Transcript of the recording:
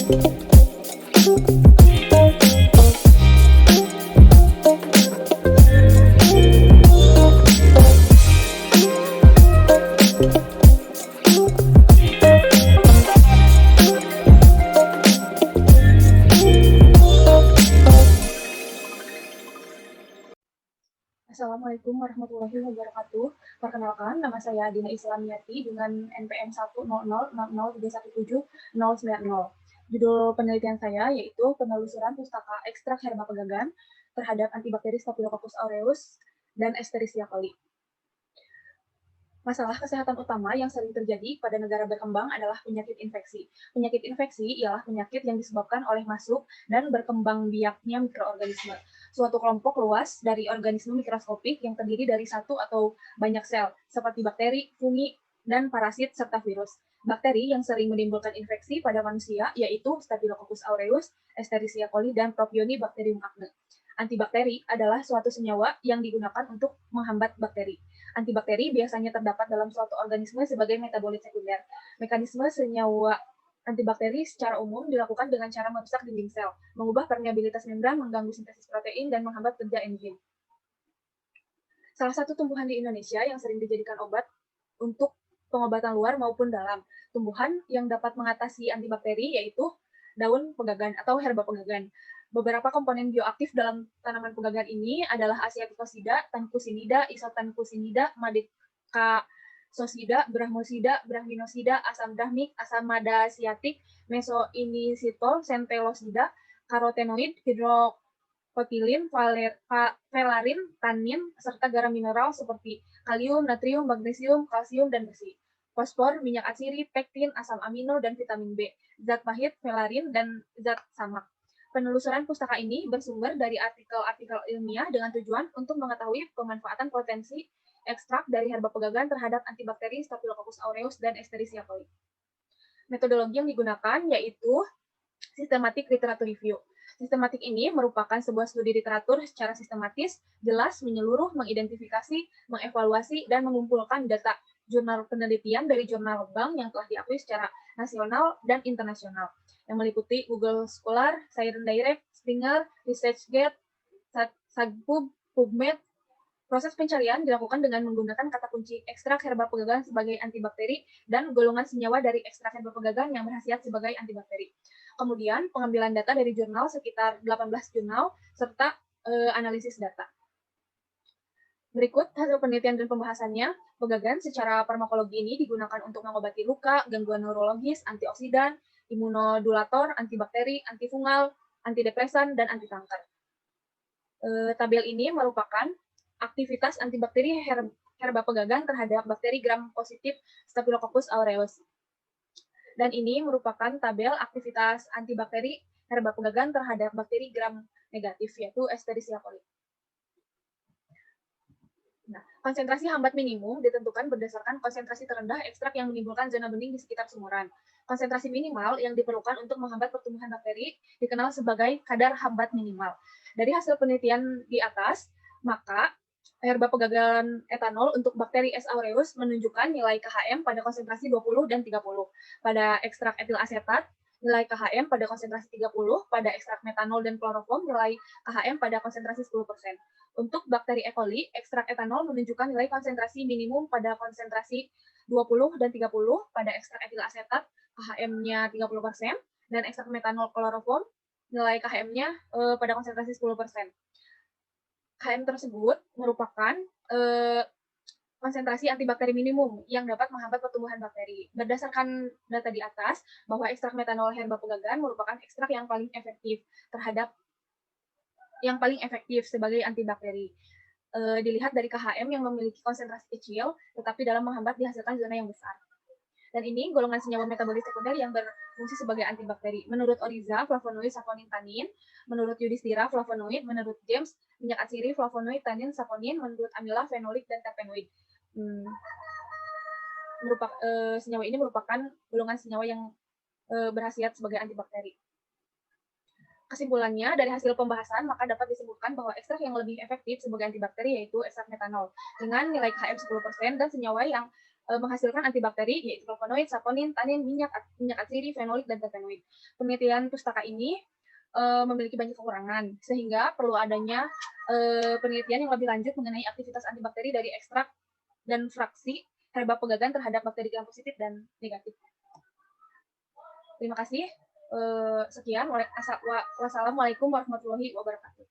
Assalamualaikum warahmatullahi wabarakatuh. Perkenalkan, nama saya Dina Islamiyati dengan NPM 10060317090. Judul penelitian saya yaitu penelusuran pustaka ekstrak herba pegagan terhadap antibakteri Staphylococcus aureus dan Escherichia coli. Masalah kesehatan utama yang sering terjadi pada negara berkembang adalah penyakit infeksi. Penyakit infeksi ialah penyakit yang disebabkan oleh masuk dan berkembang biaknya mikroorganisme. Suatu kelompok luas dari organisme mikroskopik yang terdiri dari satu atau banyak sel, seperti bakteri, fungi, dan parasit serta virus. Bakteri yang sering menimbulkan infeksi pada manusia yaitu Staphylococcus aureus, Escherichia coli, dan Propionibacterium acne. Antibakteri adalah suatu senyawa yang digunakan untuk menghambat bakteri. Antibakteri biasanya terdapat dalam suatu organisme sebagai metabolit sekunder. Mekanisme senyawa antibakteri secara umum dilakukan dengan cara merusak dinding sel, mengubah permeabilitas membran, mengganggu sintesis protein, dan menghambat kerja enzim. Salah satu tumbuhan di Indonesia yang sering dijadikan obat untuk pengobatan luar maupun dalam. Tumbuhan yang dapat mengatasi antibakteri yaitu daun pegagan atau herba pegagan. Beberapa komponen bioaktif dalam tanaman pegagan ini adalah Asiaticosida, Thankusinida, Isothankusinida, Madecasosida, Brahmosida, Brahminosida, asam brahmik, asam madasiatik, mesoinositol, centellosida, karotenoid, hidrokotilin, velarin, tannin, serta garam mineral seperti kalium, natrium, magnesium, kalsium, dan besi. Fosfor, minyak atsiri, pektin, asam amino, dan vitamin B, zat pahit, velarin, dan zat samak. Penelusuran pustaka ini bersumber dari artikel-artikel ilmiah dengan tujuan untuk mengetahui pemanfaatan potensi ekstrak dari herba pegagan terhadap antibakteri Staphylococcus aureus dan Escherichia coli. Metodologi yang digunakan yaitu systematic literature review. Sistematik ini merupakan sebuah studi literatur secara sistematis, jelas, menyeluruh, mengidentifikasi, mengevaluasi, dan mengumpulkan data jurnal penelitian dari jurnal bank yang telah diakui secara nasional dan internasional, yang meliputi Google Scholar, Science Direct, Springer, ResearchGate, Sagpub, PubMed. Proses pencarian dilakukan dengan menggunakan kata kunci ekstrak herba pegagan sebagai antibakteri dan golongan senyawa dari ekstrak herba pegagan yang berkhasiat sebagai antibakteri. Kemudian pengambilan data dari jurnal sekitar 18 jurnal serta analisis data. Berikut hasil penelitian dan pembahasannya. Pegagan secara farmakologi ini digunakan untuk mengobati luka, gangguan neurologis, antioksidan, imunodulator, antibakteri, antifungal, antidepresan, dan antikanker. Tabel ini merupakan aktivitas antibakteri herba pegagan terhadap bakteri gram positif Staphylococcus aureus. Dan ini merupakan tabel aktivitas antibakteri herba pegagan terhadap bakteri gram negatif, yaitu Escherichia coli. Nah, konsentrasi hambat minimum ditentukan berdasarkan konsentrasi terendah ekstrak yang menimbulkan zona bening di sekitar sumuran. Konsentrasi minimal yang diperlukan untuk menghambat pertumbuhan bakteri dikenal sebagai kadar hambat minimal. Dari hasil penelitian di atas, maka herba pegagan etanol untuk bakteri S. aureus menunjukkan nilai KHM pada konsentrasi 20 dan 30. Pada ekstrak etil asetat, nilai KHM pada konsentrasi 30, pada ekstrak metanol dan kloroform, nilai KHM pada konsentrasi 10%. Untuk bakteri E. coli, ekstrak etanol menunjukkan nilai konsentrasi minimum pada konsentrasi 20 dan 30, pada ekstrak etil asetat, KHM-nya 30%, dan ekstrak metanol kloroform, nilai KHM-nya pada konsentrasi 10%. KHM tersebut merupakan konsentrasi antibakteri minimum yang dapat menghambat pertumbuhan bakteri. Berdasarkan data di atas, bahwa ekstrak metanol herba pegagan merupakan ekstrak yang paling efektif sebagai antibakteri. Dilihat dari KHM yang memiliki konsentrasi kecil, tetapi dalam menghambat dihasilkan zona yang besar. Dan ini golongan senyawa metabolit sekunder yang berfungsi sebagai antibakteri. Menurut Oriza, flavonoid, saponin, tannin. Menurut Yudhistira, flavonoid. Menurut James, minyak atsiri, flavonoid, tannin, saponin. Menurut Amila, fenolik, dan terpenoid. Senyawa ini merupakan golongan senyawa yang berkhasiat sebagai antibakteri. Kesimpulannya, dari hasil pembahasan, maka dapat disebutkan bahwa ekstrak yang lebih efektif sebagai antibakteri yaitu ekstrak metanol dengan nilai KHM 10% dan senyawa yang menghasilkan antibakteri, yaitu flavonoid, saponin, tanin, minyak atsiri, fenolik, dan terpenoid. Penelitian pustaka ini memiliki banyak kekurangan, sehingga perlu adanya penelitian yang lebih lanjut mengenai aktivitas antibakteri dari ekstrak dan fraksi herba pegagan terhadap bakteri gram positif dan negatif. Terima kasih. Sekian. Wassalamualaikum warahmatullahi wabarakatuh.